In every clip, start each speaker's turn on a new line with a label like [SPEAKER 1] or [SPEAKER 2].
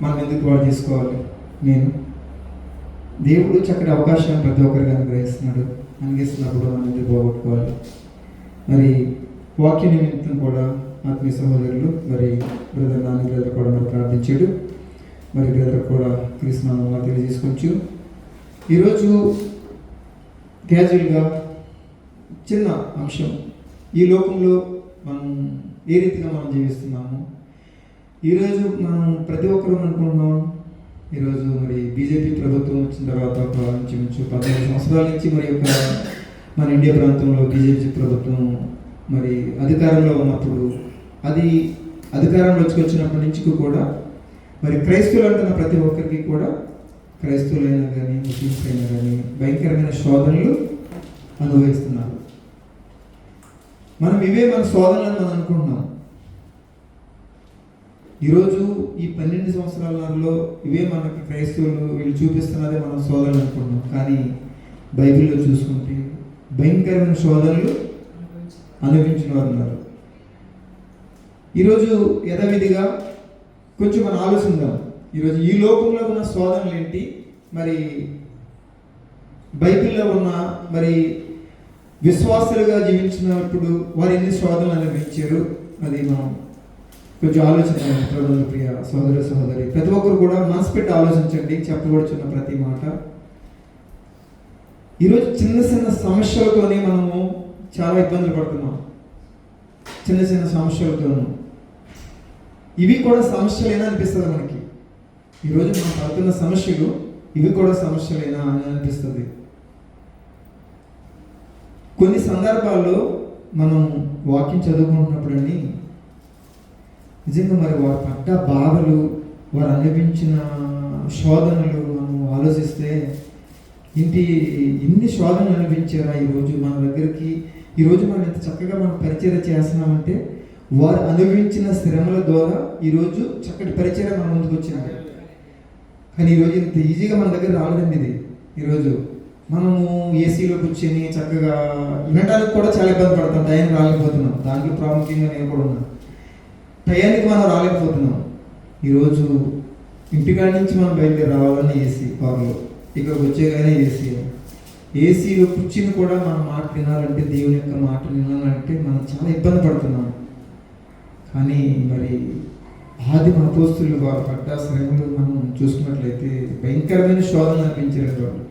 [SPEAKER 1] మనం ఎందుకు పాడు చేసుకోవాలి? దేవుడు చక్కటి అవకాశాన్ని ప్రతి ఒక్కరికి అనుగ్రహిస్తున్నాడు. అనుగ్రహిస్తున్నప్పుడు మనం ఎందుకు పోగొట్టుకోవాలి? మరి వాక్య నిమిత్తం కూడా ఆత్మీయ సహోదరులు మరి బ్రదర్ నాని బ్రదర్ కూడా మరి ప్రార్థించాడు. మరి బ్రదర్ కూడా క్రీస్తునామంలో తెలియజేసుకోవచ్చు. ఈరోజు క్యాజువల్గా చిన్న అంశం, ఈ లోకంలో మనం ఏ రీతిగా మనం జీవిస్తున్నాము. ఈరోజు మనం ప్రతి ఒక్కరూ అనుకుంటున్నాం, ఈరోజు మరి బీజేపీ ప్రభుత్వం వచ్చిన తర్వాత ఒక ఇంచుమించు 15 సంవత్సరాల నుంచి మరి యొక్క మన ఇండియా ప్రాంతంలో బీజేపీ ప్రభుత్వం మరి అధికారంలో ఉన్నప్పుడు, అది అధికారంలో వచ్చినప్పటి నుంచి కూడా మరి క్రైస్తవులు అంటున్న ప్రతి ఒక్కరికి కూడా, క్రైస్తవులైనా కానీ ముస్లిమ్స్ అయినా కానీ భయంకరమైన శోధనలు అనుభవిస్తున్నారు. మనం ఇవే మన శోధనలు మనం అనుకుంటున్నాం. ఈరోజు ఈ 12 సంవత్సరాలలో ఇవే మనకి క్రైస్తవులు వీళ్ళు చూపిస్తున్నదే మనం శోధనలు అనుకుంటున్నాం. కానీ బైబిల్లో చూసుకుంటే భయంకరమైన శోధనలు అనుభవించిన వారు ఉన్నారు. ఈరోజు యథావిధిగా కొంచెం మనం ఆలోచిద్దాం. ఈరోజు ఈ లోకంలో ఉన్న శోధనలు ఏంటి, మరి బైబిల్లో ఉన్న మరి విశ్వాసులుగా జీవించినప్పుడు వారు ఎన్ని శోధనలు అనుభవించారు, అది మనం కొంచెం ఆలోచించాలి. ప్రభుత్వ ప్రియ సోదర సహోదరి ప్రతి ఒక్కరు కూడా మనసు పెట్టి ఆలోచించండి. చెప్పబడుచున్న ప్రతి మాట. ఈరోజు చిన్న చిన్న సమస్యలతోనే మనము చాలా ఇబ్బందులు పడుతున్నాం. చిన్న చిన్న సమస్యలతోనూ ఇవి కూడా సమస్యలేనా అనిపిస్తుంది మనకి. ఈరోజు మనం పడుతున్న సమస్యలు ఇవి కూడా సమస్యలేనా అని అనిపిస్తుంది. కొన్ని సందర్భాల్లో మనం వాక్యం చదువుకుంటున్నప్పుడండి నిజంగా మరి వారు పడ్డ బాధలు, వారు అనుభవించిన శోధనలు మనం ఆలోచిస్తే ఇన్ని శోధనలు అనిపించారా ఈరోజు మన దగ్గరికి. ఈరోజు మనం ఎంత చక్కగా మనం పరిచయం చేస్తున్నామంటే వారు అనుభవించిన శ్రమల ద్వారా ఈరోజు చక్కటి పరిచయం మన ముందుకు వచ్చినాయి. కానీ ఈరోజు ఇంత ఈజీగా మన దగ్గర రాలేదండి. ఇది ఈరోజు మనము ఏసీలో కూర్చొని చక్కగా వినడానికి కూడా చాలా ఇబ్బంది పడతాం. టైంకి రాలేకపోతున్నాం. దాంట్లో ప్రాముఖ్యంగా నేను కూడా ఉన్నాను. టయానికి మనం రాలేకపోతున్నాం. ఈరోజు ఇంటికాడి నుంచి మనం బయలుదేరి రావాలని ఏసీ కార్లో, ఇక్కడికి వచ్చేగానే ఏసీలో కూర్చుని కూడా మనం మాట వినాలంటే, దేవుని యొక్క మాట వినాలంటే మనం చాలా ఇబ్బంది పడుతున్నాం. కానీ మరి ఆది అపోస్తలులు వారు పడ్డ శ్రమలు మనం చూసుకున్నట్లయితే భయంకరమైన శోధనలు అనిపించారు. వాళ్ళు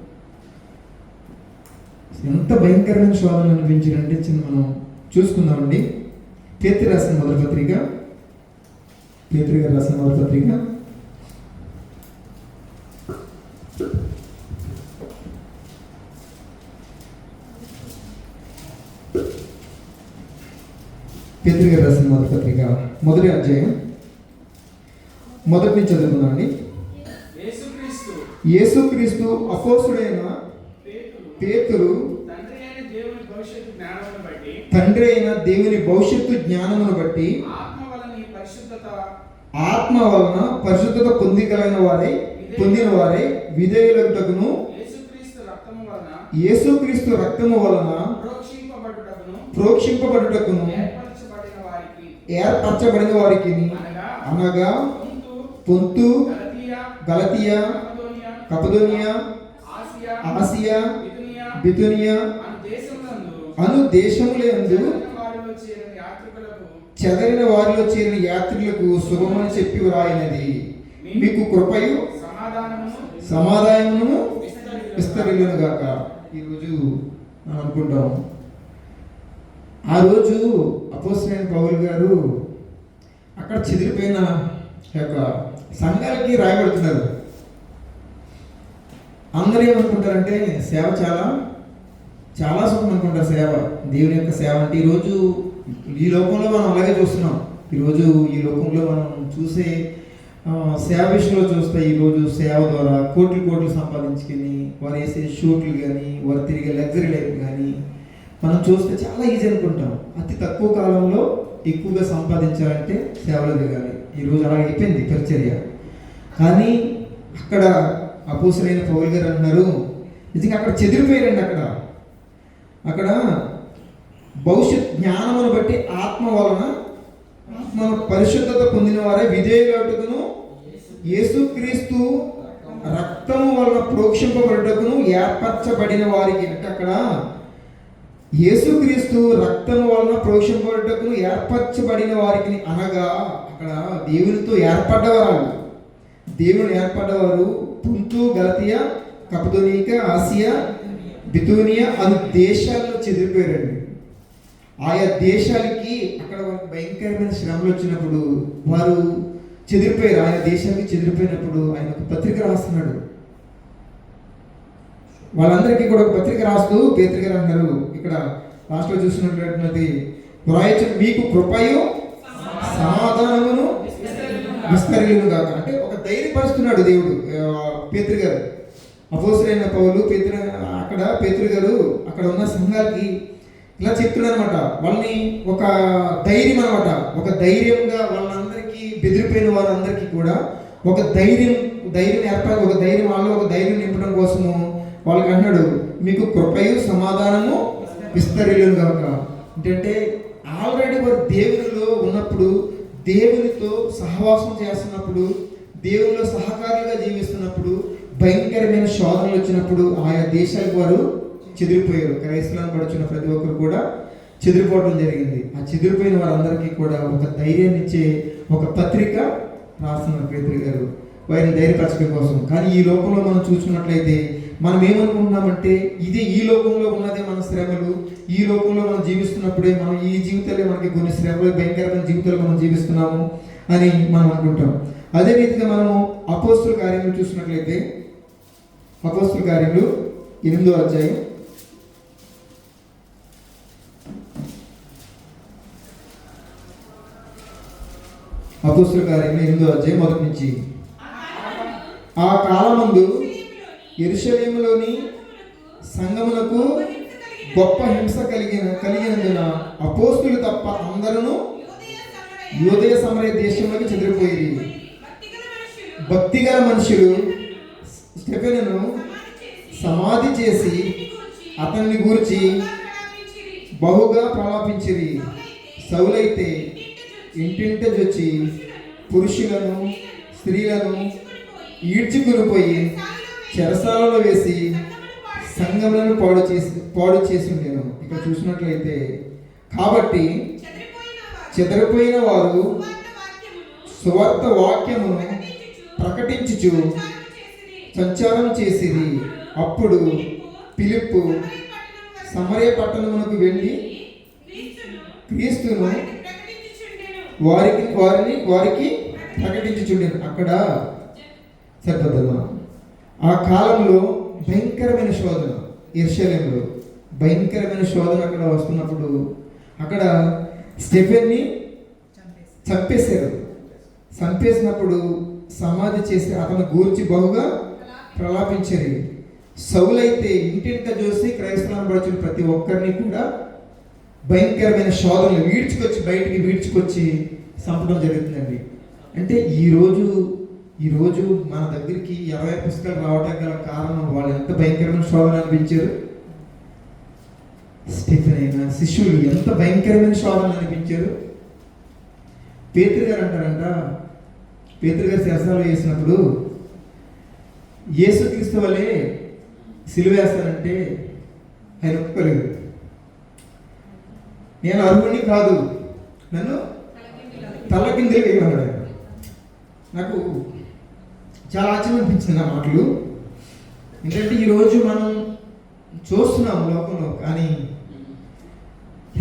[SPEAKER 1] ఎంత భయంకరమైన శోధనలు అనిపించారంటే చిన్న మనం చూసుకుందామండి. పేతురు గారు రాసిన మొదటి పత్రిక 1వ అధ్యాయం 1 నుంచి చదువుకుందామండి. యేసుక్రీస్తు అపోస్తుడైన పేతురు తండ్రి అయిన దేవుని భవిష్యత్తు జ్ఞానమును బట్టి ఆత్మ వలన పరిశుద్ధత పొందిన వారై విధేయులగుటకును యేసుక్రీస్తు రక్తము వలన ప్రోక్షింపబడుటకును ఏర్పరచబడిన వారికి అనగా పొంతు, గలతీయ, కపదోనియా, ఆసియా, బితునియా అను దేశములందు చెదరిన వారిలో చేరిన యాత్రికులకు శుభమని చెప్పి వ్రాయినది. మీకు కృపయు సమాధానమును విస్తరిల్లును గాక. ఈరోజు మనం అనుకుంటాం, ఆ రోజు అపోస్తలుడైన పౌలు గారు అక్కడ చెదిరిపోయిన యొక్క సంఘాలకి రాయబడుతున్నారు. అందరూ ఏమనుకుంటారంటే సేవ చాలా చాలా సుఖం అనుకుంటారు. సేవ, దేవుని యొక్క సేవ అంటే ఈరోజు ఈ లోకంలో మనం అలాగే చూస్తున్నాం. ఈరోజు ఈ లోకంలో మనం చూసే సేవ విషయంలో చూస్తే ఈరోజు సేవ ద్వారా కోట్లు సంపాదించుకొని వారు వేసే షూట్లు కానీ వారు తిరిగే లగ్జరీ లైఫ్ కానీ మనం చూస్తే చాలా ఈజీ అనుకుంటాం. అతి తక్కువ కాలంలో ఎక్కువగా సంపాదించాలంటే సేవలో దిగాలి. ఈరోజు అలా అయిపోయింది పరిచర్య. కానీ అక్కడ అపోస్తలుడైన పౌలు గారు అన్నారు, నిజంగా అక్కడ చెదిరిపోయారండి. అక్కడ భవిష్యత్ జ్ఞానమును బట్టి ఆత్మ వలన పరిశుద్ధత పొందిన వారే విధేయులగుటకును యేసుక్రీస్తు రక్తము వలన ప్రోక్షింపబడుటకును ఏర్పరచబడిన వారికి, అంటే అక్కడ యేసుక్రీస్తు రక్తము వలన ప్రోక్షింపబడుటకును ఏర్పరచబడిన వారికి అనగా అక్కడ దేవునితో ఏర్పడ్డవారు. దేవుని ఏర్పడ్డవారు పుంతు, గలతియా, కపదోనిక, ఆసియా, బితూనియా అను దేశాల్లో చెదిరిపోయారండి. ఆయా దేశాలకి అక్కడ భయంకరమైన శ్రమలు వచ్చినప్పుడు వారు చెదిరిపోయారు. ఆయా దేశాలకి చెదిరిపోయినప్పుడు ఆయన ఒక పత్రిక రాస్తున్నాడు. వాళ్ళందరికీ కూడా ఒక పత్రిక రాస్తూ పేతురు గారు అంటారు, ఇక్కడ లాస్ట్లో చూసినట్లయితే వ్రాయచ్చు, మీకు కృపయు సమాధానమును విస్తరిల్లును గాక. అంటే ఒక ధైర్యపరుస్తున్నాడు దేవుడు. పేతురు గారు, అపోస్తలుడైన పౌలు పేతురు గారు అక్కడ ఉన్న సంఘాలకి ఇలా చెప్తున్నాడు అనమాట. వాళ్ళని ఒక ధైర్యం అనమాట, ఒక ధైర్యంగా వాళ్ళందరికీ బెదిరిపోయిన వారందరికీ కూడా ఒక ధైర్యం ఏర్పడి, ఒక ధైర్యం వాళ్ళు ఒక ధైర్యం నింపడం కోసము వాళ్ళకి అంటున్నాడు, మీకు కృపయు సమాధానము విస్తరిల్లును గాక. ఏంటంటే ఆల్రెడీ వారు దేవునిలో ఉన్నప్పుడు, దేవునితో సహవాసం చేస్తున్నప్పుడు, దేవునిలో సహకారులుగా జీవిస్తున్నప్పుడు భయంకరమైన శోధనలు వచ్చినప్పుడు ఆయా దేశాలకు వారు చెదిరిపోయారు. క్రైస్తవులను పడుచున్న ప్రతి ఒక్కరు కూడా చెదిరిపోవడం జరిగింది. ఆ చెదిరిపోయిన వారందరికీ కూడా ఒక ధైర్యాన్ని ఇచ్చే ఒక పత్రిక రాస్తున్నారు పేతురు గారు, వారిని ధైర్యపరచడం కోసం. కానీ ఈ లోకంలో మనం చూసుకున్నట్లయితే మనం ఏమనుకుంటున్నామంటే ఇదే ఈ లోకంలో ఉన్నదే మన శ్రమలు, ఈ లోకంలో మనం జీవిస్తున్నప్పుడే మనం ఈ జీవితాలే మనకి కొన్ని శ్రమలు, భయంకరమైన జీవితాలు మనం జీవిస్తున్నాము అని మనం అనుకుంటాం. అదే రీతిగా మనము అపోస్తుల కార్యములు చూసినట్లయితే అపోస్తుల కార్యములు 8వ అధ్యాయం అపోస్తుల కార్యములు 8వ అధ్యాయం 1 నుంచి. ఆ కాలమందు యెరూషలేములోని సంఘమునకు గొప్ప హింస కలిగినందున అపోస్తులు తప్ప అందరూ యూదయ సమరయ దేశంలోకి చెదిరిపోయి, భక్తిగల మనుషులు స్టెఫెనును సమాధి చేసి అతన్ని గూర్చి బహుగా ప్రలాపించిరి. సౌలైతే ఇంటింట జొచ్చి పురుషులను స్త్రీలను ఈడ్చుకునిపోయి చెరసాలలో వేసి సంఘములను పాడు చేసి ఉండేను. ఇక్కడ చూసినట్లయితే కాబట్టి చెదరిపోయిన వారు సువార్త వాక్యమును ప్రకటించుచు సంచారం చేసిరి. అప్పుడు ఫిలిప్పు సమరయ పట్టణమునకు వెళ్ళి క్రీస్తును వారికి ప్రకటించుచుండెను. అక్కడ సరిపోతుందా? ఆ కాలంలో భయంకరమైన శోధన, యెరూషలేములో భయంకరమైన శోధన అక్కడ వస్తున్నప్పుడు అక్కడ స్టెఫెన్ని చంపేశారు. చంపేసినప్పుడు సమాధి చేసి అతను గూర్చి బహుగా ప్రలాపించారు. సౌలైతే ఇంటింట చూసి క్రైస్తవులను పడుచున్న ప్రతి ఒక్కరిని కూడా భయంకరమైన శోధనలు బయటికి వీడ్చుకొచ్చి చంపడం జరుగుతుందండి. అంటే ఈరోజు మన దగ్గరికి 20 పుస్తకాలు రావడానికి గల కారణం వాళ్ళు ఎంత భయంకరమైన శోధన అనిపించారు. స్టెఫెన్ అయినా శిష్యులు ఎంత భయంకరమైన శోధన అనిపించారు. పేతురు గారు అంటారంట, పేతురు గారు చెరసాలలో వేసినప్పుడు యేసుక్రీస్తు వల్లే సిలువ వేస్తానంటే ఆయన ఒప్పుకోలేదు. నేను అర్హుడిని కాదు, నన్ను తలకిందులు వేయమన్నాడు. నాకు చాలా ఆశ్చర్యం అనిపించింది నా మాటలు. ఎందుకంటే ఈరోజు మనం చూస్తున్నాం లోకంలో, కానీ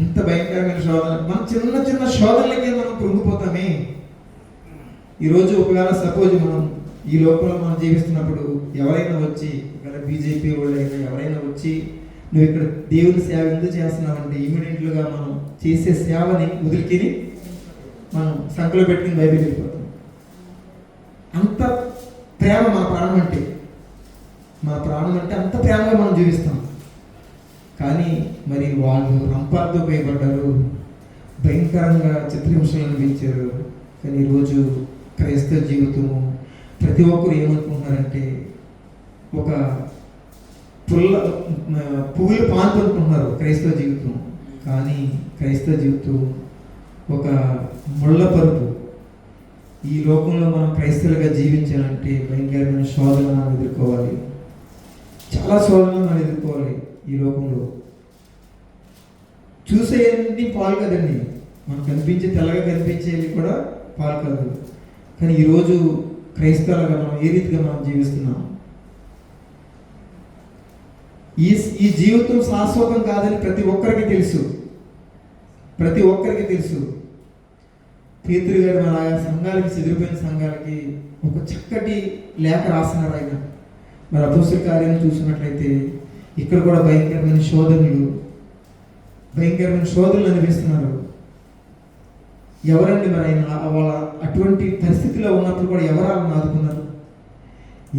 [SPEAKER 1] ఎంత భయంకరమైన శోధన. మనం చిన్న శోధనలకే మనం కృంగిపోతామే. ఈరోజు ఒకవేళ సపోజ్ మనం ఈ లోకంలో మనం జీవిస్తున్నప్పుడు ఎవరైనా వచ్చి, ఒకవేళ బీజేపీ వాళ్ళైనా ఎవరైనా వచ్చి నువ్వు ఇక్కడ దేవుని సేవ ఎందుకు చేస్తున్నావంటే ఇమీడియట్లుగా మనం చేసే సేవని వదిలికిని మనం సంకలో పెట్టుకుని బైబిల్ వెళ్ళిపోతాం. అంత ప్రేమ మన ప్రాణం అంటే అంత ప్రేమగా మనం జీవిస్తాం. కానీ మరి వాళ్ళు రంపాలతో భయపడ్డారు, భయంకరంగా చిత్రహింసలు అనిపించారు. కానీ ఈరోజు క్రైస్తవ జీవితము ప్రతి ఒక్కరు ఏమనుకుంటున్నారంటే ఒక పువ్వులు పాన్పు అనుకుంటున్నారు క్రైస్తవ జీవితం. కానీ క్రైస్తవ జీవితం ఒక ముళ్ళ పరుపు. ఈ లోకంలో మనం క్రైస్తవులుగా జీవించాలంటే భయంకరమైన శోధనలు మనం ఎదుర్కోవాలి. చాలా శోధనలు మనం ఎదుర్కోవాలి. ఈ లోకంలో చూసేయన్నీ పాలు కదండి, మనకు కనిపించే తెల్లగా కనిపించేవి కూడా పాలు కాదు. కానీ ఈరోజు క్రైస్తవులుగా మనం ఏ రీతిగా మనం జీవిస్తున్నాం? ఈ జీవితం శాశ్వతం కాదని ప్రతి ఒక్కరికి తెలుసు. ప్రతి ఒక్కరికి తెలుసు. పేతురు గారు మన సంఘాలకి, చెదిరిపోయిన సంఘాలకి ఒక చక్కటి లేఖ రాస్తున్నారు ఆయన. మరి అపోస్తల కార్యాలను చూసినట్లయితే ఇక్కడ కూడా భయంకరమైన శోధనలు అనిపిస్తున్నారు. ఎవరండి మరి ఆయన వాళ్ళ అటువంటి పరిస్థితిలో ఉన్నప్పుడు కూడా ఎవరు వాళ్ళని ఆదుకున్నారు?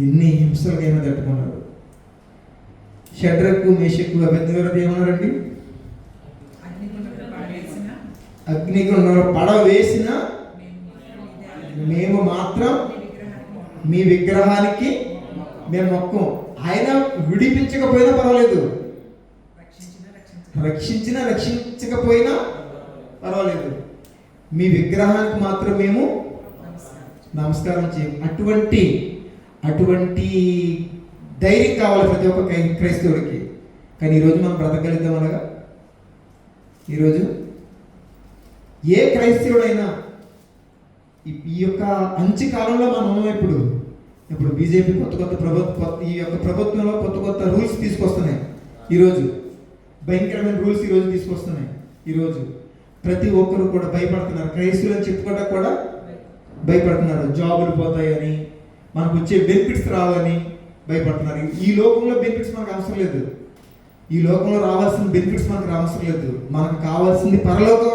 [SPEAKER 1] ఎన్ని హింసలకైనా తట్టుకున్నారు. షడ్రకు, మేషకు, అబేద్నెగో ఏమన్నారండి? అగ్నిగుండంలో పడవ వేసిన మేము మాత్రం మీ విగ్రహానికి మేము మొక్కం. ఆయన విడిపించకపోయినా పర్వాలేదు, రక్షించకపోయినా పర్వాలేదు, మీ విగ్రహానికి మాత్రం మేము నమస్కారం చేయం. అటువంటి ధైర్యం కావాలి ప్రతి ఒక్క క్రైస్తవుడికి. కానీ ఈరోజు మనం బ్రతకగలుగుతాం అనగా? ఈరోజు ఏ క్రైస్తవుడైనా ఈ యొక్క అంచె కాలంలో మనం ఇప్పుడు బీజేపీ ఈ యొక్క ప్రభుత్వంలో కొత్త రూల్స్ తీసుకొస్తున్నాయి. ఈరోజు భయంకరమైన రూల్స్ ఈరోజు తీసుకొస్తున్నాయి. ఈరోజు ప్రతి ఒక్కరు కూడా భయపడుతున్నారు. క్రైస్తవులు అని చెప్పుకోవడానికి కూడా భయపడుతున్నారు. జాబులు పోతాయని, మనకు వచ్చే బెనిఫిట్స్ రావని భయపడుతున్నారు. ఈ లోకంలో బెనిఫిట్స్ మనకు అవసరం లేదు. ఈ లోకంలో రావాల్సిన బెనిఫిట్స్ మనకు అవసరం లేదు. మనకు కావాల్సింది పరలోక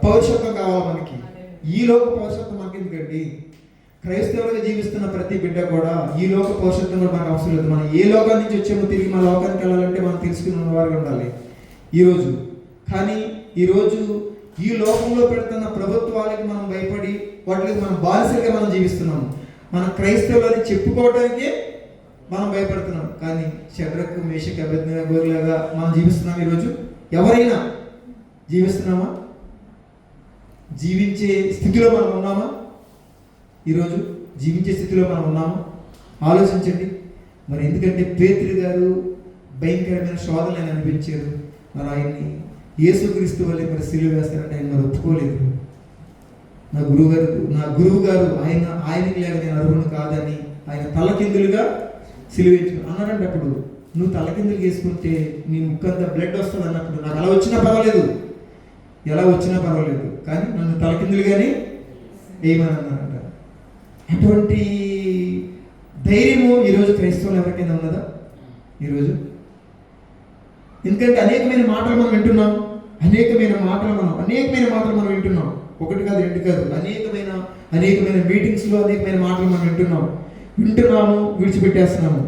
[SPEAKER 1] పౌరుషత్వం కావాలి మనకి. ఈ లోక పౌరుషత్వం మనకి ఎందుకండి? క్రైస్తవులుగా జీవిస్తున్న ప్రతి బిడ్డ కూడా ఈ లోక పౌరుషత్వం కూడా మనకు అవసరం లేదు. మనం ఏ లోకాల నుంచి వచ్చామో తిరిగి మన లోకానికి వెళ్ళాలంటే మనం తెలుసుకున్న వారు ఉండాలి ఈరోజు. కానీ ఈరోజు ఈ లోకంలో పెడుతున్న ప్రభుత్వాలకి మనం భయపడి వాటికి మనం బానిసలుగా మనం జీవిస్తున్నాము. మన క్రైస్తవులని చెప్పుకోవడానికే మనం భయపడుతున్నాం. కానీ షడ్రకు, మేషకు, అబేద్నెగోలాగా మనం జీవిస్తున్నాం. ఈరోజు ఎవరైనా జీవిస్తున్నామా? జీవించే స్థితిలో మనం ఉన్నామా? ఈరోజు జీవించే స్థితిలో మనం ఉన్నామా? ఆలోచించండి. మరి ఎందుకంటే పేతురు గారు భయంకరమైన శోధనలు ఆయన అనిపించారు. మరి ఆయన్ని యేసుక్రీస్తు వల్లే మరి సిలువ వేస్తారంటే ఆయన మరి ఒప్పుకోలేదు. నా గురువు గారు ఆయనకి లేక నేను అర్హుడు కాదని ఆయన తలకిందులుగా సిలువేంచు అన్నారంటే, అప్పుడు నువ్వు తలకిందులు వేసుకుంటే నీ ముక్కంతా బ్లడ్ వస్తుంది అన్నప్పుడు నాకు అలా వచ్చినా పర్వాలేదు, ఎలా వచ్చినా పర్వాలేదు, కానీ నన్ను తలకిందులుగానే వేయమని అన్నారంట. అటువంటి ధైర్యము ఈరోజు క్రైస్తవులు ఎవరికైనా ఉన్నదా ఈరోజు? ఎందుకంటే అనేకమైన మాటలు మనం వింటున్నాం. అనేకమైన మాటలు మనం వింటున్నాం. ఒకటి కాదు, రెండు కాదు, అనేకమైన మీటింగ్స్లో అనేకమైన మాటలు మనం వింటున్నాము, విడిచిపెట్టేస్తున్నాము.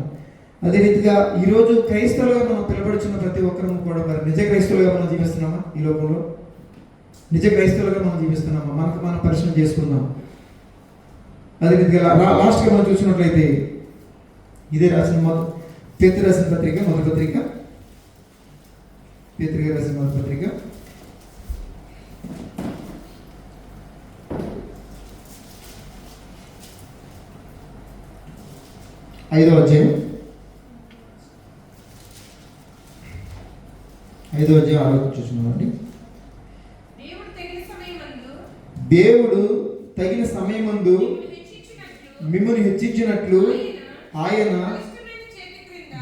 [SPEAKER 1] అదే రీతిగా ఈరోజు క్రైస్తవులుగా మనం పిలబడుచున్న ప్రతి ఒక్కరూ కూడా మరి నిజ క్రైస్తవులుగా మనం జీవిస్తున్నామా? ఈ లోకంలో నిజ క్రైస్తవులుగా మనం జీవిస్తున్నామా? మనం పరిశ్రమ చేసుకుందాం. అదే రీతిగా లాస్ట్గా మనం చూసినట్లయితే ఇదే పేతురు రాసిన పత్రిక, మొదటి పత్రిక, పేతురు గారు రాసిన మొదటి పత్రిక 5వ అధ్యాయం 6 చూస్తున్నామండి. దేవుడు తగిన సమయమందు మిమ్మల్ని హెచ్చించినట్లు ఆయన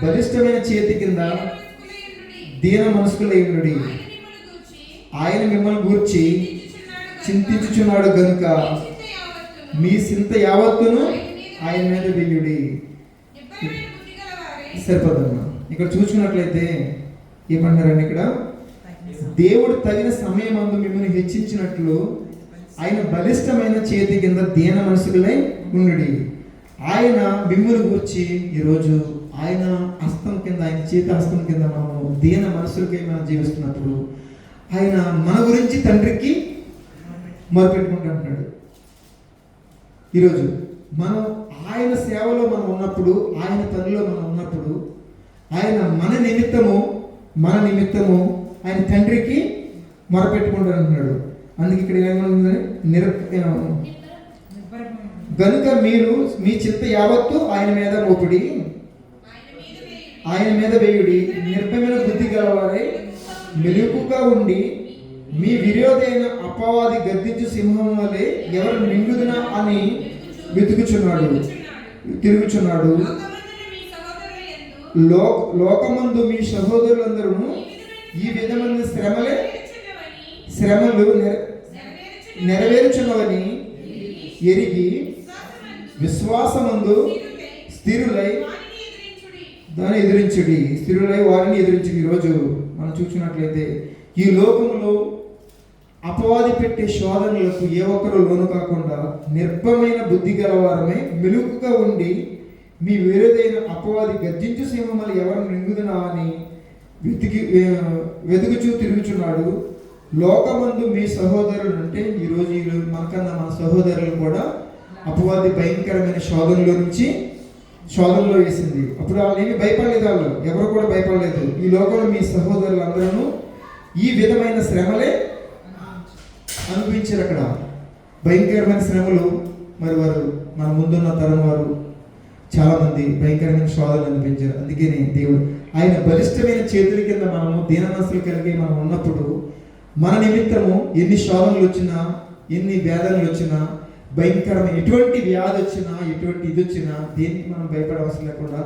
[SPEAKER 1] బలిష్టమైన చేతి కింద దీన మనస్కులై ఉండుడి. ఆయన మిమ్మల్ని గూర్చి చింతించుచున్నాడు గనుక మీ చింత యావత్తును ఆయన మీద వెయ్యుడి. సరిపోదమ్మా. ఇక్కడ చూసుకున్నట్లయితే ఏమన్నారండి? ఇక్కడ దేవుడు తగిన సమయమందు మిమ్మల్ని హెచ్చించినట్లు ఆయన బలిష్టమైన చేతి కింద దీన మనసులై ఉండుడి. ఆయన మిమ్మల్ని గూర్చి ఈరోజు ఆయన హస్తం కింద, ఆయన చేతి హస్తం కింద మనము దీన మనసులకై మనం జీవిస్తున్నప్పుడు ఆయన మన గురించి తండ్రికి మొరపెట్టుకుంటున్నాడు. ఈరోజు మనం ఆయన సేవలో మనం ఉన్నప్పుడు, ఆయన పనిలో మనం ఉన్నప్పుడు ఆయన మన నిమిత్తము ఆయన తండ్రికి మొరపెట్టుకుంటాడు అంటున్నాడు. అందుకే ఇక్కడ ఏమన్నా గనుక మీరు మీ చింత యావత్తు ఆయన మీద మోపుడి, ఆయన మీద వేయుడి. నిర్భయమైన బుద్ధి గలవారై మెలకుగా ఉండి మీ విరోధైన అపవాది గద్దించు సింహం వలె ఎవరు మింగుదునా అని తిరుగుచున్నాడు. లోకమందు మీ సహోదరులందరూ ఈ విధమైన శ్రమలు నెరవేర్చున్నవని ఎరిగి విశ్వాసమందు స్థిరులై వారిని ఎదిరించుడి. ఈరోజు మనం చూసినట్లయితే ఈ లోకంలో అపవాది పెట్టే శోధనలకు ఏ ఒక్కరూ లోను కాకుండా నిర్భయమైన బుద్ధి గలవారమే మెలుకుగా ఉండి మీ విరోధైన అపవాది గర్జించు సింహములు ఎవరు మింగుదునా అని వెతుకుచూ తిరుగుచున్నాడు. లోకమందు మీ సహోదరులు అంటే ఈరోజు మనకన్నా మన సహోదరులు కూడా అపవాది భయంకరమైన శోధనలో వేసింది. అప్పుడు వాళ్ళు ఏమి భయపడలేదు, వాళ్ళు ఎవరు కూడా భయపడలేదు. ఈ లోకంలో మీ సహోదరులు అందరూ ఈ విధమైన శ్రమలే అనుభవించారు. అక్కడ భయంకరమైన శ్రమలు. మరి వారు మన ముందున్న తరం వారు చాలామంది భయంకరమైన శోధనలు అనిపించారు. అందుకనే దేవుడు ఆయన బలిష్టమైన చేతుల కింద మనము దీనమనస్సులు కలిగి మనం ఉన్నప్పుడు మన నిమిత్తము ఎన్ని శోధనలు వచ్చినా, ఎన్ని వేదనలు వచ్చినా, భయంకరమైన ఎటువంటి వ్యాధి వచ్చినా, ఎటువంటి ఇది వచ్చినా దేనికి మనం భయపడవలసిన లేకుండా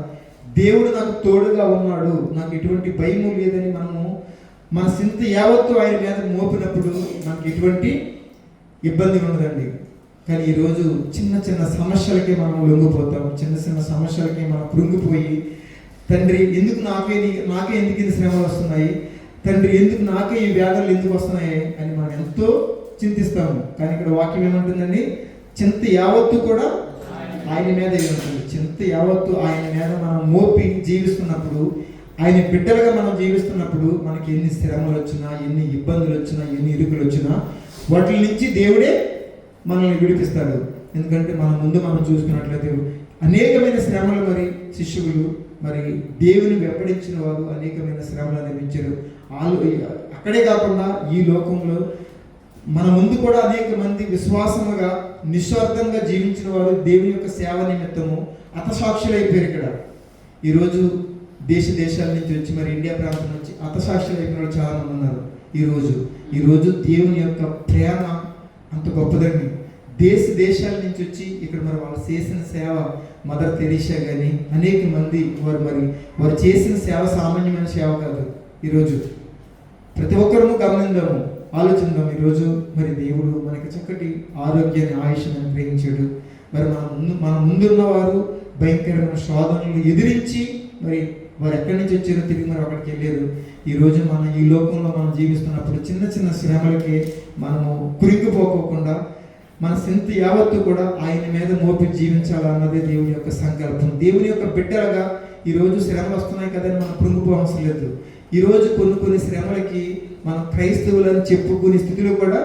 [SPEAKER 1] దేవుడు నాకు తోడుగా ఉన్నాడు, నాకు ఎటువంటి భయము లేదని మనము మన చింత యావత్తు ఆయన మీద మోపినప్పుడు మనకి ఎటువంటి ఇబ్బంది ఉండదండి. కానీ ఈరోజు చిన్న చిన్న సమస్యలకి మనం లొంగిపోతాం, చిన్న చిన్న సమస్యలకి మనం కృంగిపోయి తండ్రి ఎందుకు నాకే ఎందుకు ఇది శ్రమలు వస్తున్నాయి, తండ్రి ఎందుకు నాకే ఈ వ్యాధులు ఎందుకు వస్తున్నాయి అని మనం ఎంతో చింతిస్తాము. కానీ ఇక్కడ వాక్యం ఏమంటుందండి, చింత యావత్తు కూడా ఆయన మీద ఉంటుంది. చింత యావత్తు ఆయన మీద మనం మోపి జీవిస్తున్నప్పుడు, ఆయన బిడ్డలుగా మనం జీవిస్తున్నప్పుడు మనకి ఎన్ని శ్రమలు వచ్చినా, ఎన్ని ఇబ్బందులు వచ్చినా, ఎన్ని ఇరుకులు వచ్చినా వాటి నుంచి దేవుడే మనల్ని విడిపిస్తాడు. ఎందుకంటే మన ముందు మనం చూసుకున్నట్లయితే అనేకమైన శ్రమలు మరి శిష్యులు మరి దేవుని వెంబడించిన వారు అనేకమైన శ్రమలు అనుభవించారు. అక్కడే కాకుండా ఈ లోకంలో మన ముందు కూడా అనేక మంది విశ్వాసముగా నిస్వార్థంగా జీవించిన వారు దేవుని యొక్క సేవ నిమిత్తము హతసాక్షులు అయిపోయారు. ఇక్కడ ఈరోజు దేశాల నుంచి వచ్చి మరి ఇండియా ప్రాంతం నుంచి హతసాక్షులు అయిపోయిన వాళ్ళు చాలా మంది ఉన్నారు. ఈరోజు దేవుని యొక్క ప్రేమ అంత గొప్పదండి. దేశాల నుంచి వచ్చి ఇక్కడ మరి వాళ్ళు చేసిన సేవ, మదర్ తెరీసా కానీ అనేక మంది వారు చేసిన సేవ సామాన్యమైన సేవ కాదు. ఈరోజు ప్రతి ఒక్కరూ గమనిద్దాము, ఆలోచిద్దాం. ఈరోజు మరి దేవుడు మనకి చక్కటి ఆరోగ్యాన్ని, ఆయుష్ని అనుగ్రహించాడు. మరి మన ముందున్న వారు భయంకరమైన శోధనలు ఎదిరించి మరి వారు ఎక్కడి నుంచి వచ్చారో తిరిగి మరి అక్కడికి వెళ్ళారు. ఈరోజు మనం ఈ లోకంలో మనం జీవిస్తున్నప్పుడు చిన్న చిన్న శ్రమలకి మనము కురింగిపోకోకుండా మన చింత యావత్తు కూడా ఆయన మీద మోపి జీవించాలన్నదే దేవుని యొక్క సంకల్పం. దేవుని యొక్క బిడ్డలుగా ఈరోజు శ్రమలు వస్తున్నాయి కదని మనం కురింగిపోవలసిన లేదు. ఈరోజు కొన్ని శ్రమలకి మనం క్రైస్తవులని చెప్పుకునే స్థితిలో కూడా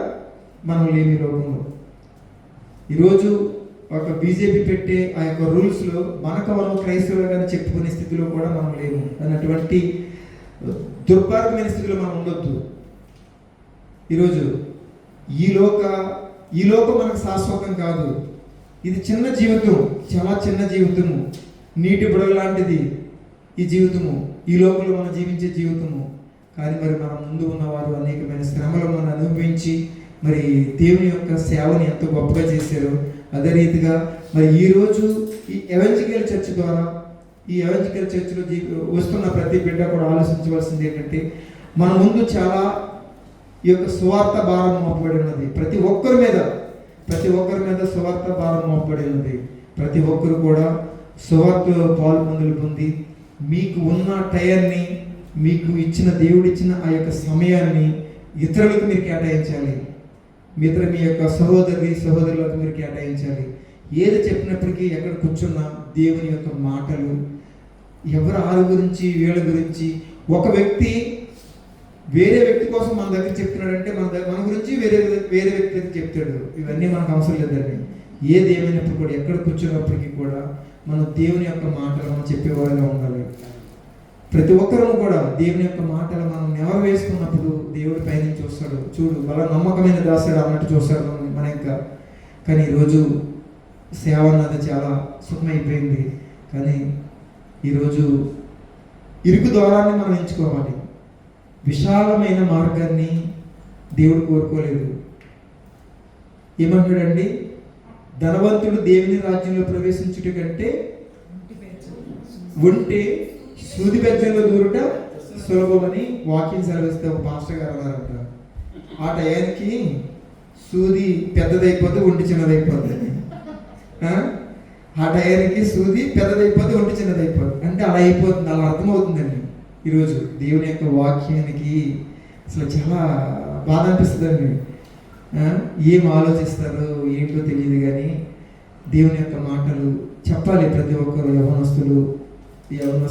[SPEAKER 1] మనం లేని లోకంలో. ఈరోజు ఒక బీజేపీ పెట్టే ఆ యొక్క రూల్స్లో మనకు మనం క్రైస్తవులుగా చెప్పుకునే స్థితిలో కూడా మనం లేము. అన్నటువంటి దుర్భాగ్యమైన స్థితిలో మనం ఉండొద్దు. ఈరోజు ఈ లోకం మనకు శాశ్వతం కాదు. ఇది చిన్న జీవితం, చాలా చిన్న జీవితము, నీటి బుడగ లాంటిది ఈ జీవితము, ఈ లోకంలో మనం జీవించే జీవితము. కానీ మరి మన ముందు ఉన్నవారు అనేకమైన శ్రమలు మనం అనుభవించి మరి దేవుని యొక్క సేవని ఎంతో గొప్పగా చేశారు. అదే రీతిగా మరి ఈరోజు ఈ ఎవెంజలికల్ చర్చ్ ద్వారా, ఈ ఎవెంజలికల్ చర్చ్లో వస్తున్న ప్రతి బిడ్డ కూడా ఆలోచించవలసింది ఏంటంటే, మన ముందు చాలా ఈ యొక్క సువార్త భారం మోపబడి ఉన్నది. ప్రతి ఒక్కరి మీద సువార్త భారం మోపబడి ఉన్నది. ప్రతి ఒక్కరు కూడా సువార్తలో పాల్పొందులు పొంది మీకు ఉన్న టైర్ని, మీకు ఇచ్చిన దేవుడిచ్చిన ఆ యొక్క సమయాన్ని ఇతరులకు మీరు కేటాయించాలి. మీ యొక్క సహోదరులకు మీరు కేటాయించాలి. ఏది చెప్పినప్పటికీ ఎక్కడ కూర్చున్నా దేవుని యొక్క మాటలు, ఎవరు ఆరు గురించి వీళ్ళ గురించి, ఒక వ్యక్తి వేరే వ్యక్తి కోసం మన దగ్గర చెప్తున్నాడంటే మన గురించి వేరే వ్యక్తి చెప్తాడు. ఇవన్నీ మనకు అవసరం లేదండి. ఏది ఏమైనప్పుడు కూడా ఎక్కడ కూర్చున్నప్పటికీ కూడా మనం దేవుని యొక్క మాటలు మనం చెప్పేవాళ్ళగా ఉండాలి. ప్రతి ఒక్కరూ కూడా దేవుని యొక్క మాటలు మనం నెవరు వేసుకున్నప్పుడు దేవుడి పైనుంచి చూస్తాడు. చూడు, వాళ్ళ నమ్మకమైన దాసుడు అన్నట్టు చూస్తాడు మన యొక్క. కానీ ఈరోజు సేవ అన్నది చాలా సుఖమైపోయింది. కానీ ఈరోజు ఇరుకు ద్వారాన్ని మనం ఎంచుకోవాలి. విశాలమైన మార్గాన్ని దేవుడు కోరుకోలేదు. ఏమంటాడండి? ధనవంతుడు దేవుని రాజ్యంలో ప్రవేశించుట కంటే ఉంటే సూది బెజ్జంలో దూరుట సులభమని వాక్యం సెలవిస్తే ఒక పాస్టర్ గారు అన్నారంట. ఆ టయానికి సూది పెద్దదైపోతే ఒంటి చిన్నదైపోద్ది. ఆ టయానికి సూది పెద్దదైపోతే ఒంటి చిన్నదైపోద్ది అంటే అలా అయిపోతుంది, అలా అర్థమవుతుందండి. ఈరోజు దేవుని యొక్క వాక్యానికి అసలు చాలా బాధ అనిపిస్తుందండి. ఏం ఆలోచిస్తారో ఏంటో తెలియదు, కానీ దేవుని యొక్క మాటలు చెప్పాలి. ప్రతి ఒక్కరు యవనస్తులు, యవన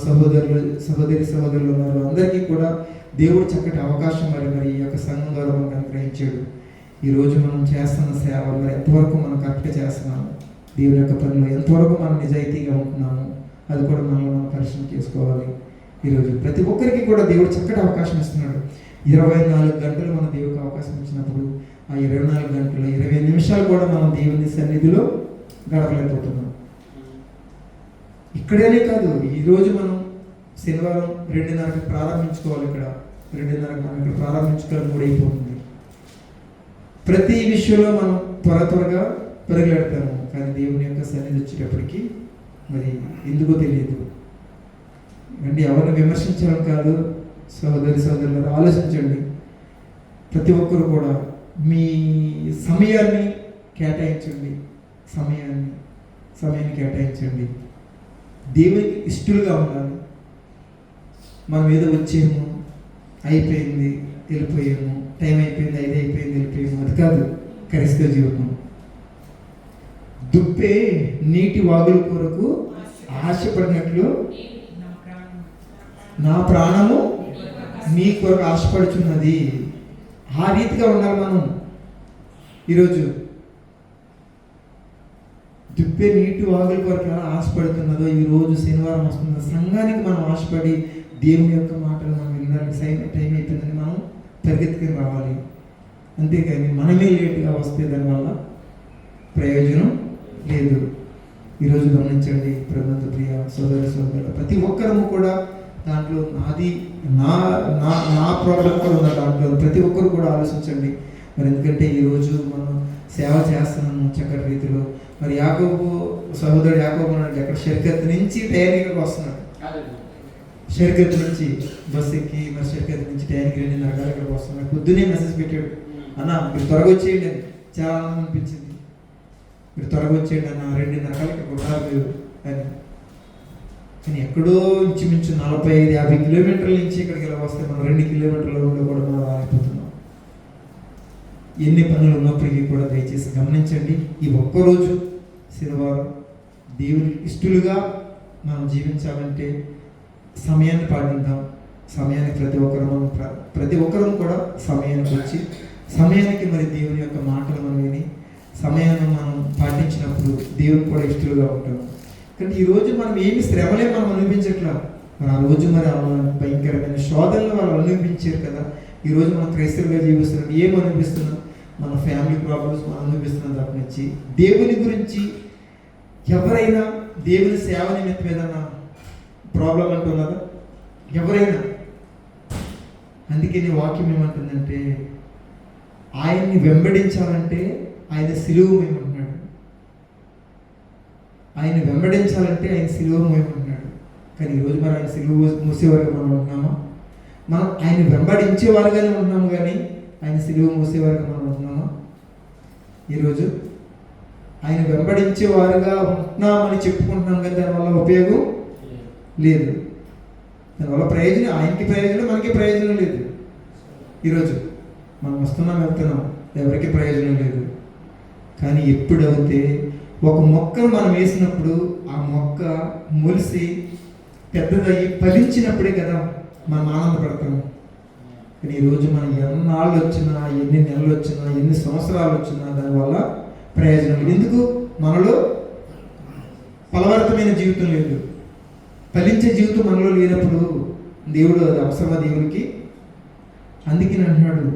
[SPEAKER 1] సహోదరులు ఉన్నారు, అందరికీ కూడా దేవుడు చక్కటి అవకాశం మరి ఈ యొక్క సంఘం ద్వారా మనకు అనుగ్రహించాడు. ఈరోజు మనం చేస్తున్న సేవ మరి ఎంతవరకు మనం కరెక్ట్గా చేస్తున్నాము, దేవుని యొక్క పనిలో ఎంతవరకు మనం నిజాయితీగా ఉంటున్నాము, అది కూడా మనం పరిశ్రమ చేసుకోవాలి. ఈరోజు ప్రతి ఒక్కరికి కూడా దేవుడు చక్కటి అవకాశం ఇస్తున్నాడు. 24 గంటలు మనం దేవుడికి అవకాశం ఇచ్చినప్పుడు ఆ 24 గంటలు 20 నిమిషాలు కూడా మనం దేవుని సన్నిధిలో గడపలేకపోతున్నాం. ఇక్కడనే కాదు, ఈరోజు మనం శనివారం 2:30కి ప్రారంభించుకోవాలి. ఇక్కడ 2:30కి మనం ఇక్కడ ప్రారంభించుకోవాలి, 3 అయిపోతుంది. ప్రతి విషయంలో మనం త్వరగా పెరగలేడతాము, కానీ దేవుని యొక్క సన్నిధి వచ్చేటప్పటికి మరి ఎందుకో తెలియదు అండి. ఎవరిని విమర్శించడం కాదు, సోదరులు ఆలోచించండి. ప్రతి ఒక్కరు కూడా మీ సమయాన్ని కేటాయించండి, సమయాన్ని కేటాయించండి. దేవునికి ఇష్టలుగా ఉండాలి. మనం ఏదో వచ్చేమో, అయిపోయింది వెళ్ళిపోయాము, టైం అయిపోయింది, 5 అయిపోయింది వెళ్ళిపోయాము, అది కాదు క్రైస్తవ జీవితం. దుప్పే నీటి వాగుల కొరకు ఆశపడినట్లు నా ప్రాణము మీ కొరకు ఆశపడుచున్నది. ఆ రీతిగా ఉండాలి మనం. ఈరోజు దుప్పే నీటి వాగుల కొరకు ఎలా ఆశపడుతున్నదో, ఈరోజు శనివారం వస్తున్న సంఘానికి మనం ఆశపడి దేవుని యొక్క మాటలు మనం వినడానికి టైం అయిపోయిందని మనం పరిగెత్తుకుని రావాలి. అంతేకాని మనమే లేటుగా వస్తే దానివల్ల ప్రయోజనం లేదు. ఈరోజు గమనించండి ప్రభుత్వ ప్రియ సోదరులు, ప్రతి ఒక్కరము కూడా దాంట్లో నా ప్రాబ్లం కూడా ఉన్న దాంట్లో ప్రతి ఒక్కరు కూడా ఆలోచించండి. మరి ఎందుకంటే ఈరోజు మనం సేవ చేస్తున్నాము చక్కటి రీతిలో. మరి సహోదరుడు యాకోబు అక్కడ షర్కత్ నుంచి టయానికి వస్తున్నాడు. షర్కత్ నుంచి బస్ ఎక్కి మరి షర్కత్ నుంచి టయానికి 2:30 ఇక్కడికి వస్తున్నాడు. పొద్దునే మెసేజ్ పెట్టాడు, అన్న మీరు త్వరగా వచ్చేయండి అని. చాలా ఆనందం అనిపించింది. మీరు త్వరగా వచ్చేయండి అన్న, 2:30 ఇక్కడ కొట్టాలి మీరు అని. కానీ ఎక్కడో ఇంచుమించు 45-50 కిలోమీటర్ల నుంచి ఇక్కడికి ఇలా వస్తే మనం 2 కిలోమీటర్ల రోడ్డు కూడా మనం ఆగిపోతున్నాం. ఎన్ని పనులు ఉన్నప్పటికీ కూడా దయచేసి గమనించండి. ఈ ఒక్కరోజు శనివారం దేవుని ఇష్టలుగా మనం జీవించాలంటే సమయాన్ని పాటిద్దాం. సమయానికి ప్రతి ఒక్కరూ కూడా సమయానికి వచ్చి సమయానికి మరి దేవుని యొక్క మాటలు మనం విని సమయాన్ని మనం పాటించినప్పుడు దేవుని కూడా ఇష్టలుగా ఉంటాము. కానీ ఈరోజు మనం ఏమి శ్రమలే మనం అనుభవించట్లా. మరి ఆ రోజు మరి భయంకరమైన శోధనలు వాళ్ళు అనుభవించారు కదా. ఈరోజు మనం క్రైస్తవులుగా జీవిస్తున్నాం, ఏం అనిపిస్తున్నాం? మన ఫ్యామిలీ ప్రాబ్లమ్స్ మనం అనిపిస్తున్నాం తప్పనిచ్చి దేవుని గురించి ఎవరైనా దేవుని సేవ నిమిత్తం ఏదన్నా ప్రాబ్లం అంటున్నదా? ఎవరైనా? అందుకే నీ వాక్యం ఏమంటుందంటే ఆయన్ని వెంబడించాలంటే ఆయన సిలువ మోయమంటున్నాడు. ఆయన వెంబడించాలంటే ఆయన సిలువ మోయమంటున్నాడు. కానీ ఈరోజు మరి ఆయన సిలువ మూసేవారుగా మనం ఉంటున్నామా? మనం ఆయన వెంబడించేవారుగానే ఉంటున్నాము, కానీ ఆయన సిలువ మూసేవారుగా మనం ఉంటున్నామా? ఈరోజు ఆయన వెంబడించేవారుగా ఉంటున్నామని చెప్పుకుంటున్నాం, కానీ దానివల్ల ఉపయోగం లేదు. దానివల్ల ప్రయోజనం, ఆయనకి ప్రయోజనం, మనకి ప్రయోజనం లేదు. ఈరోజు మనం వస్తున్నాం, వెళ్తున్నాం, ఎవరికి ప్రయోజనం లేదు. కానీ ఎప్పుడైతే ఒక మొక్కను మనం వేసినప్పుడు ఆ మొక్క మొలిసి పెద్దదయ్యి ఫలించినప్పుడే కదా మనం ఆనందపడతాము. కానీ ఈరోజు మనం ఎన్నాళ్ళు వచ్చినా, ఎన్ని నెలలు వచ్చినా, ఎన్ని సంవత్సరాలు వచ్చినా దానివల్ల ప్రయోజనం లేదు. ఎందుకు? మనలో ఫలవర్తమైన జీవితం లేదు, ఫలించే జీవితం మనలో లేనప్పుడు దేవుడు అది అవసరమా దేవునికి? అందుకే అంటున్నాడు,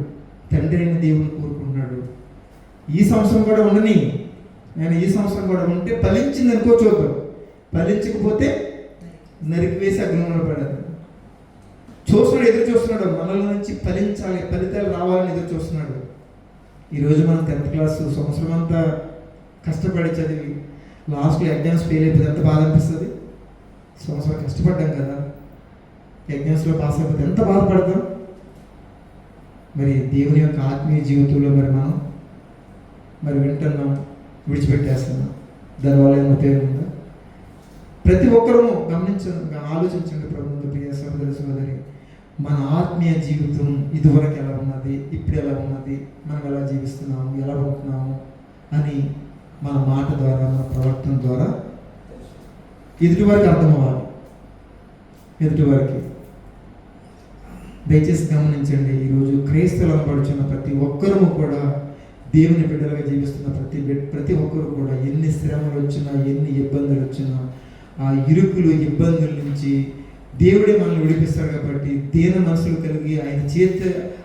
[SPEAKER 1] తండ్రి అయిన దేవుని కోరుకుంటున్నాడు, ఈ సంవత్సరం కూడా ఉండని, నేను ఈ సంవత్సరం కూడా ఉంటే ఫలించింది అనుకో చూద్దాం, ఫలించకపోతే నరికివేసి అగ్నిలో పడాలి. చూస్తున్నాడు, ఎదురు చూస్తున్నాడు, మనలో నుంచి ఫలించాలి, ఫలితాలు రావాలని ఎదురు చూస్తున్నాడు. ఈరోజు మనం 10th క్లాస్ సంవత్సరం అంతా కష్టపడి చదివి లాస్ట్లో ఎగ్జామ్స్ ఫెయిల్ అయిపోతే ఎంత బాధ అనిపిస్తుంది? సంవత్సరం కష్టపడ్డాం కదా, ఎగ్జామ్స్లో పాస్ అయిపోతే ఎంత బాధపడతాం? మరి దేవుని యొక్క ఆత్మీయ జీవితంలో మరి వింటున్నాం, విడిచిపెట్టేస్తున్నాం, దానివల్ల ఏమైనా ఉపయోగం ఉందా? ప్రతి ఒక్కరూ ఆలోచించండి. ప్రభుత్వ ప్రియ సహోదరి సహోదరి, మన ఆత్మీయ జీవితం ఇదివరకు ఎలా ఉన్నది, ఇప్పుడు ఎలా ఉన్నది, మనం ఎలా జీవిస్తున్నాము, ఎలా ఉంటున్నాము అని మన మాట ద్వారా, మన ప్రవర్తన ద్వారా ఎదుటివారికి అర్థం అవ్వాలి. ఎదుటివారికి దయచేసి గమనించండి. ఈరోజు క్రైస్తవులు అనబడుచున్న ప్రతి ఒక్కరూ కూడా, దేవుని బిడ్డలుగా జీవిస్తున్న ప్రతి ఒక్కరు కూడా ఎన్ని శ్రమలు వచ్చినా, ఎన్ని ఇబ్బందులు వచ్చినా, ఆ ఇరుకులు ఇబ్బందుల నుంచి దేవుడే మనల్ని విడిపిస్తాడు. కాబట్టి దీన మనసులు కలిగి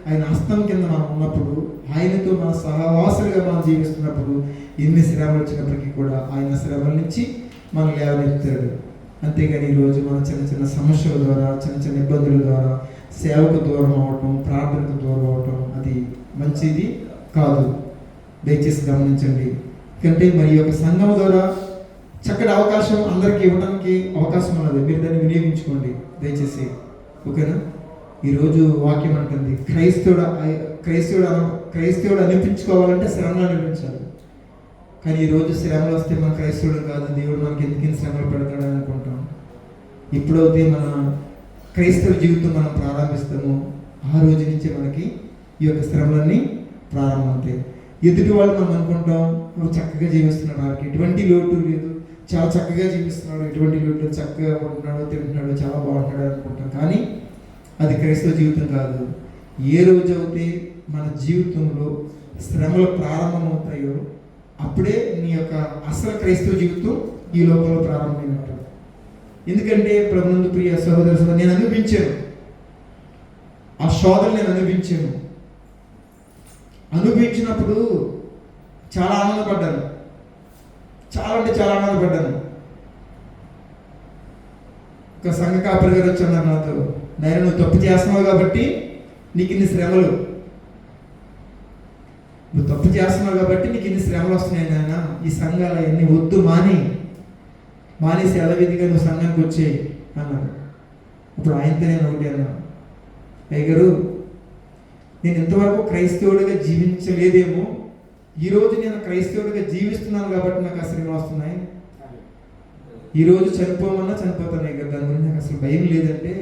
[SPEAKER 1] ఆయన హస్తం కింద మనం ఉన్నప్పుడు, ఆయనతో మన సహవాసులుగా మనం జీవిస్తున్నప్పుడు ఎన్ని శ్రమలు వచ్చినప్పటికీ కూడా ఆయన శ్రమల నుంచి మనం లేవనెత్తాడు. అంతేగాని ఈరోజు మన చిన్న చిన్న సమస్యల ద్వారా, చిన్న చిన్న ఇబ్బందుల ద్వారా సేవకు దూరం అవటం, ప్రార్థనకు దూరం అవటం అది మంచిది కాదు. దయచేసి గమనించండి. ఎందుకంటే మరి యొక్క సంఘం ద్వారా చక్కటి అవకాశం అందరికీ ఇవ్వడానికి అవకాశం ఉన్నది. మీరు దాన్ని వినియోగించుకోండి దయచేసి, ఓకేనా? ఈరోజు వాక్యం అంటుంది క్రైస్తవుడు అనిపించుకోవాలంటే శ్రమలు అనిపించాలి. కానీ ఈరోజు శ్రమలు వస్తే మన క్రైస్తవుడు కాదు, దేవుడు మనకి ఎందుకు శ్రమలు పెడతాడని అనుకుంటాం. ఇప్పుడైతే మన క్రైస్తవ జీవితం మనం ప్రారంభిస్తాము, ఆ రోజు నుంచే మనకి ఈ యొక్క శ్రమలన్నీ ప్రారంభమవుతాయి. ఎదుటి వాళ్ళు మనం అనుకుంటాం, నువ్వు చక్కగా జీవిస్తున్నాడు, నాకు ఎటువంటి లోటు లేదు, చాలా చక్కగా జీవిస్తున్నాడు, ఎటువంటి లోటు, చక్కగా ఉంటున్నాడు, తింటున్నాడు, చాలా బాగుంటున్నాడు అనుకుంటాం. కానీ అది క్రైస్తవ జీవితం కాదు. ఏ రోజు అయితే మన జీవితంలో శ్రమలు ప్రారంభమవుతాయో అప్పుడే నీ యొక్క అసలు క్రైస్తవ జీవితం ఈ లోకంలో ప్రారంభమైనట్టు. ఎందుకంటే ప్రభునందు ప్రియ సహోదరు, నేను అనిపించాను, ఆ శోధన నేను అనుభవించినప్పుడు చాలా ఆనందపడ్డాను, చాలా అంటే చాలా ఆనందపడ్డాను. ఒక సంఘ కాపరి గారు వచ్చన్నారు నాతో, నాయన నువ్వు తప్పు చేస్తున్నావు కాబట్టి నీకు ఇన్ని శ్రమలు, నువ్వు తప్పు చేస్తున్నావు కాబట్టి నీకు ఇన్ని శ్రమలు వస్తున్నాయి నాయన, ఈ సంఘాలు అవన్నీ వద్దు, మానేసి యథావిధిగా నువ్వు సంఘానికి వచ్చేయి అన్నాడు. అప్పుడు ఆయనతో నేను ఒకటి అన్నా, అయ్యగారు నేను ఇంతవరకు క్రైస్తవుడిగా జీవించలేదేమో, ఈరోజు నేను క్రైస్తవుడిగా జీవిస్తున్నాను కాబట్టి నాకు ఆ శ్రమలు వస్తున్నాయి. ఈరోజు చనిపోమన్నా చనిపోతాను అయ్యగారు, దాని గురించి నాకు అసలు భయం లేదంటే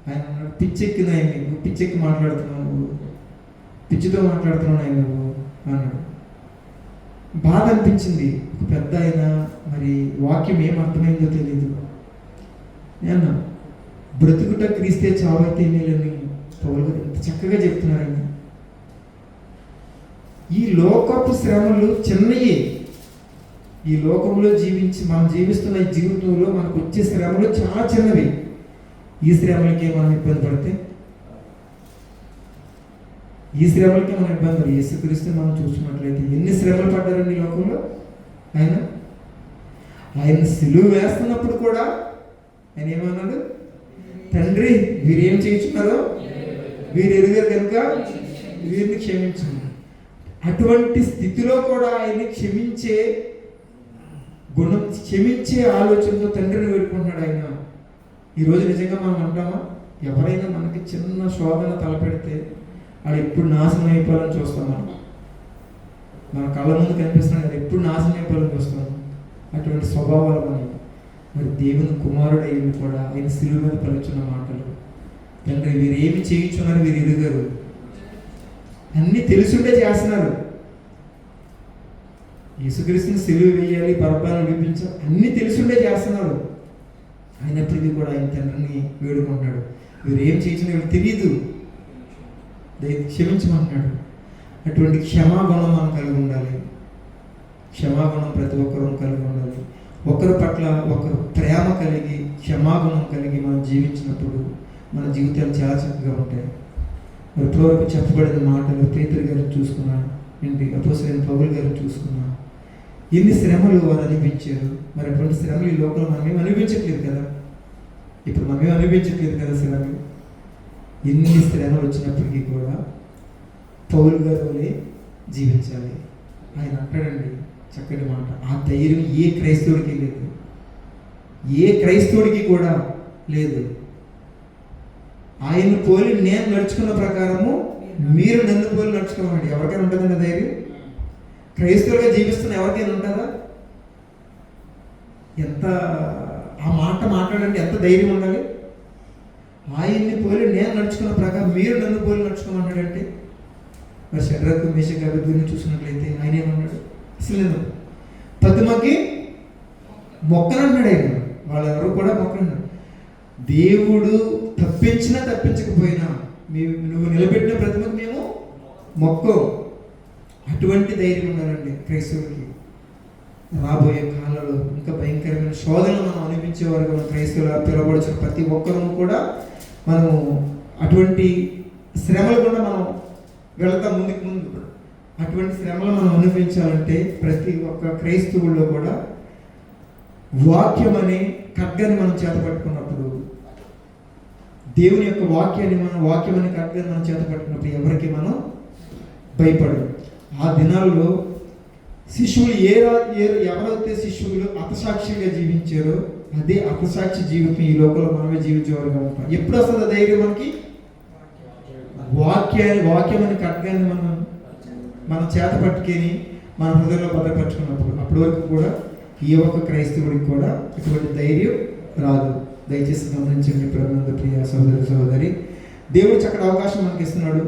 [SPEAKER 1] ఆయన అన్నాడు, పిచ్చెక్కినాయి నువ్వు, పిచ్చెక్కి మాట్లాడుతున్నావు, నువ్వు పిచ్చితో మాట్లాడుతున్నావు ఆయన నువ్వు అన్నాడు. బాధ అనిపించింది. ఒక పెద్ద ఆయన, మరి వాక్యం ఏం అర్థమైందో తెలియదు. నేను బ్రతుకుట క్రీస్తే చావైతే మేలని పౌలు గారు ఎంత చక్కగా చెప్తున్నారండి. ఈ లోకపు శ్రమలు చిన్నయే. ఈ లోకంలో మనం జీవిస్తున్న ఈ జీవితంలో మనకు వచ్చే శ్రమలు చాలా చిన్నవి. ఈ శ్రమలకే మనం ఇబ్బంది పడితే, ఈ శ్రమలకే మనం ఇబ్బంది. యేసుక్రీస్తు మనం చూసుకున్నట్లయితే ఎన్ని శ్రమలు పడ్డారండి ఈ లోకంలో. ఆయన సిలువ వేస్తున్నప్పుడు కూడా ఆయన ఏమన్నాడు, తండ్రి వీరేం చేయించున్నారో వీరు ఎరుగారు కనుక వీరిని క్షమించండి. అటువంటి స్థితిలో కూడా ఆయన్ని క్షమించే గుణం, క్షమించే ఆలోచనతో తండ్రిని వేడుకుంటున్నాడు ఆయన. ఈరోజు నిజంగా మనం అంటామా? ఎవరైనా మనకి చిన్న శోధన తలపెడితే వాడు ఎప్పుడు నాశనం అయిపోవాలని చూస్తాం. మన కళ్ళ ముందు కనిపిస్తున్నాడు కదా, ఎప్పుడు నాశనం అయిపోవాలని చూస్తాం. అటువంటి స్వభావాలు మనకి. మరి దేవుని కుమారుడు అయ్యి కూడా ఆయన సిలువ మీద పలుచున్న మాటలు, తండ్రి వీరు ఏమి చేయించున్నారు వీరు ఎరుగరు, అన్నీ తెలుసుంటే చేస్తున్నారు. యేసుక్రీస్తుని సిలువ వేయాలి, పరపాలను విడిపించాలి, అన్నీ తెలుసుంటే చేస్తున్నారు. అయినప్పటికీ కూడా ఆయన తండ్రిని వేడుకుంటున్నాడు, వీరు ఏం చేయించిన వీళ్ళు తెలియదు, క్షమించమంటున్నాడు. అటువంటి క్షమాగుణం మనం కలిగి ఉండాలి. క్షమాగుణం ప్రతి ఒక్కరూ కలిగి ఉండాలి. ఒకరి పట్ల ఒకరు ప్రేమ కలిగి, క్షమాగుణం కలిగి మనం జీవించినప్పుడు మన జీవితాలు చాలా చక్కగా ఉంటాయి. మరి ఇప్పటివరకు చెప్పబడిన మాటలు పేతురు గారిని చూసుకున్నాను, ఏంటి అపోస్తలుడైన పౌలు గారిని చూసుకున్నాను. ఎన్ని శ్రమలు వారు అనిపించారు. మరి అటువంటి శ్రమలు ఈ లోకంలో మనమేం అనిపించట్లేదు కదా. ఇప్పుడు మనమేం అనిపించట్లేదు కదా శ్రమలు. ఎన్ని శ్రమలు వచ్చినప్పటికీ కూడా పౌలు గారులే జీవించాలి. ఆయన అంటాడండి చక్కటి మాట, ఆ ధైర్యం ఏ క్రైస్తవుడికి లేదు, ఏ క్రైస్తవుడికి కూడా లేదు. ఆయన పోలి నేను నడుచుకున్న ప్రకారము మీరు నన్ను పోలి నడుచుకోమండి. ఎవరికైనా ఉంటుందండి ధైర్యం? క్రైస్తవులుగా జీవిస్తున్న ఎవరికైనా ఉంటుందా? ఎంత ఆ మాట మాట్లాడండి, ఎంత ధైర్యం ఉండాలి. ఆయన్ని పోలి నేను నడుచుకున్న ప్రకారం మీరు నన్ను పోలి నడుచుకోమన్నాడంటే, మరి శడ్రకు మేషకు అబేద్నెగోని చూసినట్లయితే ఆయన ఏమన్నాడు? అసలు నేను ప్రతిమకి మొక్కనన్నాడు. ఆయన వాళ్ళెవరు కూడా మొక్కనన్నాడు. దేవుడు తప్పించినా తప్పించకపోయినా నువ్వు నిలబెట్టిన ప్రతిమకు మేము మొక్కం. అటువంటి ధైర్యం ఉండాలండి క్రైస్తవులకి. రాబోయే కాలంలో ఇంకా భయంకరమైన శోధనలు మనం అనిపించేవారుగా మన క్రైస్తవులు పిలవబడుచున్న ప్రతి ఒక్కరూ కూడా మనము అటువంటి శ్రమలు కూడా మనం వెళతాం ముందు. అటువంటి శ్రమలు మనం అనిపించాలంటే ప్రతి ఒక్క క్రైస్తవుల్లో కూడా వాక్యం అనే ఖడ్గాన్ని మనం చేతపట్టుకున్నప్పుడు, దేవుని యొక్క వాక్యం అనే ఖడ్గాన్ని మనం చేతపట్టుకున్నప్పుడు ఎవరికి మనం భయపడదు. ఆ దినాల్లో శిష్యులు ఎవరైతే శిష్యులు అతసాక్షిగా జీవించారో అదే అతసాక్షి జీవితం ఈ లోకంలో మనమే జీవించేవారుగా ఉంటాం. ఎప్పుడు వస్తుంది ధైర్యం మనకి? వాక్యం అనే ఖడ్గాన్ని మనం చేత పట్టుకొని మన హృదయంలో భద్రపరచుకున్నప్పుడు, అప్పటి వరకు కూడా ఏ ఒక్క క్రైస్తవుడికి కూడా ఇటువంటి ధైర్యం రాదు. దయచేసి గమనించండి ప్రభునందు ప్రియ సహోదరి. దేవుడు చక్కటి అవకాశం మనకి ఇస్తున్నాడు.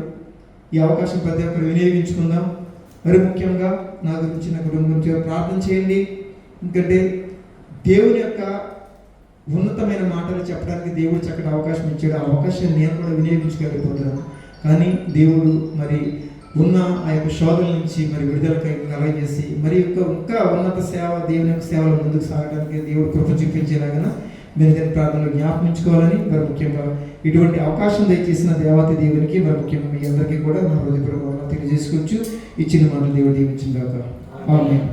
[SPEAKER 1] ఈ అవకాశం ప్రతి ఒక్కరు వినియోగించుకుందాం. మరి ముఖ్యంగా నా గురించి, నా కుటుంబం గురించి ప్రార్థన చేయండి. ఎందుకంటే దేవుని యొక్క ఉన్నతమైన మాటలు చెప్పడానికి దేవుడు చక్కటి అవకాశం ఇచ్చాడు. ఆ అవకాశాన్ని నేను కూడా వినియోగించుకోలేకపోతున్నాను. కానీ దేవుడు మరి ఉన్న ఆ యొక్క శోధన నుంచి మరి విడుదల కలగజేసి మరి ఇంకా ఉన్నత సేవ, దేవుని యొక్క సేవలు ముందుకు సాగడానికి దేవుడు కృప చూపించేలాగా మీరు దీని ప్రార్థనలో జ్ఞాపకించుకోవాలని, మరి ముఖ్యంగా ఇటువంటి అవకాశం దయచేసిన దేవాతి దేవునికి, మరి ముఖ్యంగా మీ అందరికీ కూడా నా హృదయపూర్వకంగా తెలియజేసుకోవచ్చు. ఇచ్చిన మాటలు దేవుడు దీవించిన దాకా. ఆమేన్.